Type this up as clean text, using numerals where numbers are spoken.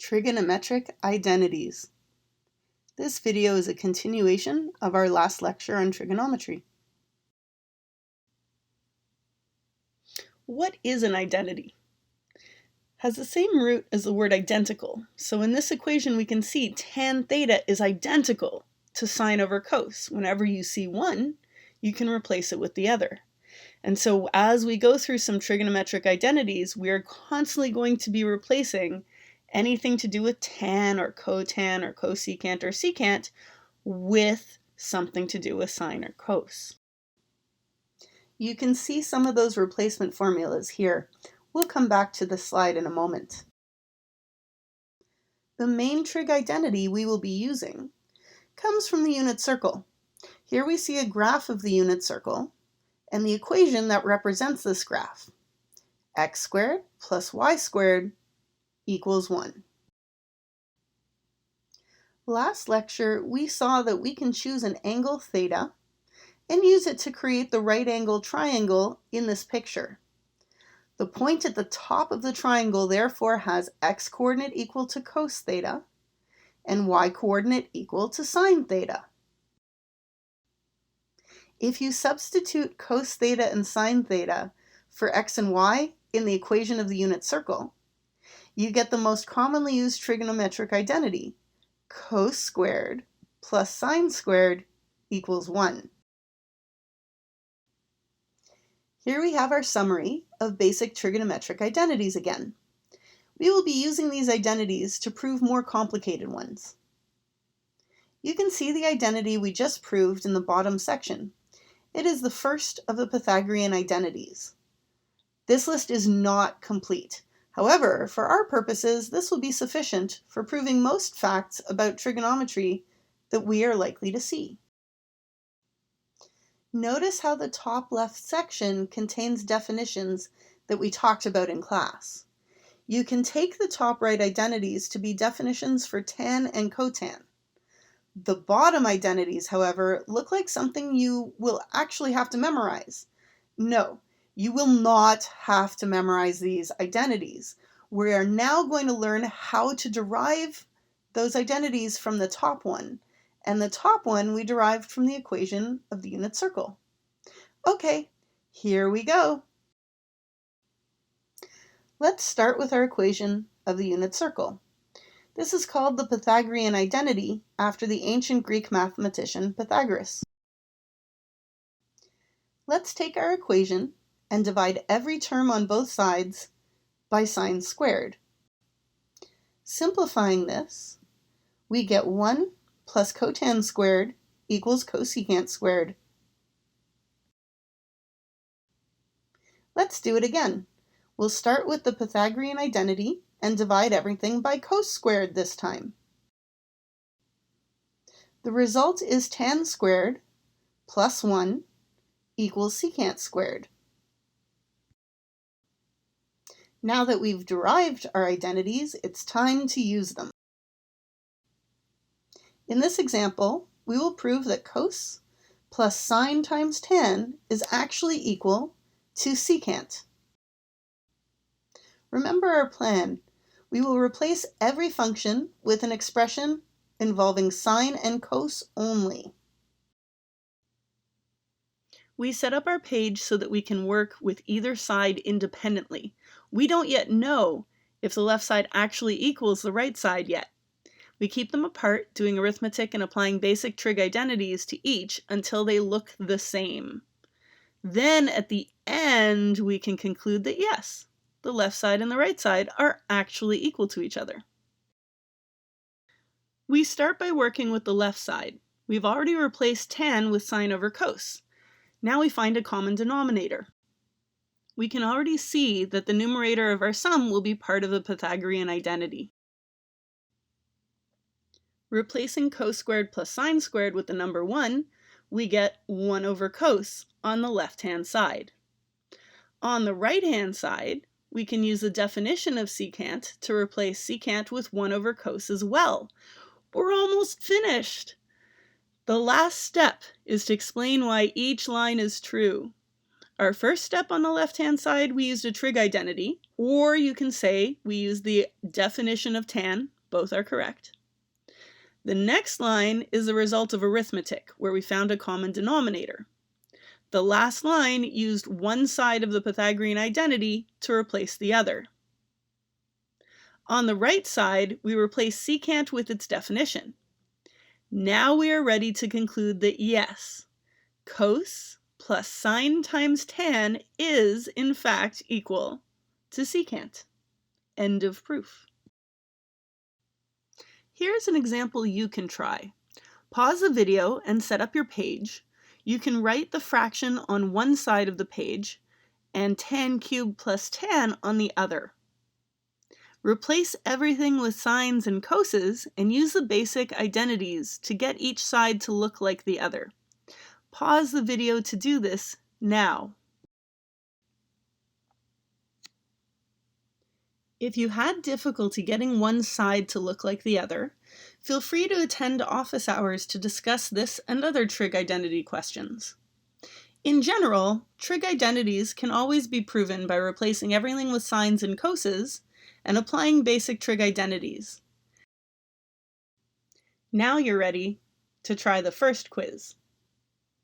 Trigonometric Identities. This video is a continuation of our last lecture on trigonometry. What is an identity? Has the same root as the word identical. So in this equation we can see tan theta is identical to sine over cos. Whenever you see one, you can replace it with the other. And so as we go through some trigonometric identities, we are constantly going to be replacing anything to do with tan or cotan or cosecant or secant with something to do with sine or cos. You can see some of those replacement formulas here. We'll come back to this slide in a moment. The main trig identity we will be using comes from the unit circle. Here we see a graph of the unit circle and the equation that represents this graph. X squared plus y squared equals 1. Last lecture, we saw that we can choose an angle theta and use it to create the right angle triangle in this picture. The point at the top of the triangle therefore has x coordinate equal to cos theta and y coordinate equal to sine theta. If you substitute cos theta and sine theta for x and y in the equation of the unit circle, you get the most commonly used trigonometric identity, cos squared plus sine squared equals 1. Here we have our summary of basic trigonometric identities again. We will be using these identities to prove more complicated ones. You can see the identity we just proved in the bottom section. It is the first of the Pythagorean identities. This list is not complete. However, for our purposes, this will be sufficient for proving most facts about trigonometry that we are likely to see. Notice how the top left section contains definitions that we talked about in class. You can take the top right identities to be definitions for tan and cotan. The bottom identities, however, look like something you will actually have to memorize. No, you will not have to memorize these identities. We are now going to learn how to derive those identities from the top one. And the top one we derived from the equation of the unit circle. Okay, here we go. Let's start with our equation of the unit circle. This is called the Pythagorean identity after the ancient Greek mathematician Pythagoras. Let's take our equation and divide every term on both sides by sine squared. Simplifying this, we get 1 plus cotan squared equals cosecant squared. Let's do it again. We'll start with the Pythagorean identity and divide everything by cos squared this time. The result is tan squared plus 1 equals secant squared. Now that we've derived our identities, it's time to use them. In this example, we will prove that cos plus sine times tan is actually equal to secant. Remember our plan. We will replace every function with an expression involving sine and cos only. We set up our page so that we can work with either side independently. We don't yet know if the left side actually equals the right side yet. We keep them apart, doing arithmetic and applying basic trig identities to each until they look the same. Then at the end, we can conclude that yes, the left side and the right side are actually equal to each other. We start by working with the left side. We've already replaced tan with sine over cos. Now we find a common denominator. We can already see that the numerator of our sum will be part of the Pythagorean identity. Replacing cos squared plus sine squared with the number 1, we get 1 over cos on the left-hand side. On the right-hand side, we can use the definition of secant to replace secant with 1 over cos as well. We're almost finished. The last step is to explain why each line is true. Our first step on the left-hand side, we used a trig identity, or you can say we used the definition of tan Both are correct. The next line is the result of arithmetic, where we found a common denominator. The last line used one side of the Pythagorean identity to replace the other. On the right side, we replace secant with its definition. Now we are ready to conclude that yes, cos plus sine times tan is, in fact, equal to secant. End of proof. Here's an example you can try. Pause the video and set up your page. You can write the fraction on one side of the page and tan cubed plus tan on the other. Replace everything with sines and coses and use the basic identities to get each side to look like the other. Pause the video to do this now. If you had difficulty getting one side to look like the other, feel free to attend office hours to discuss this and other trig identity questions. In general, trig identities can always be proven by replacing everything with sines and coses and applying basic trig identities. Now you're ready to try the first quiz.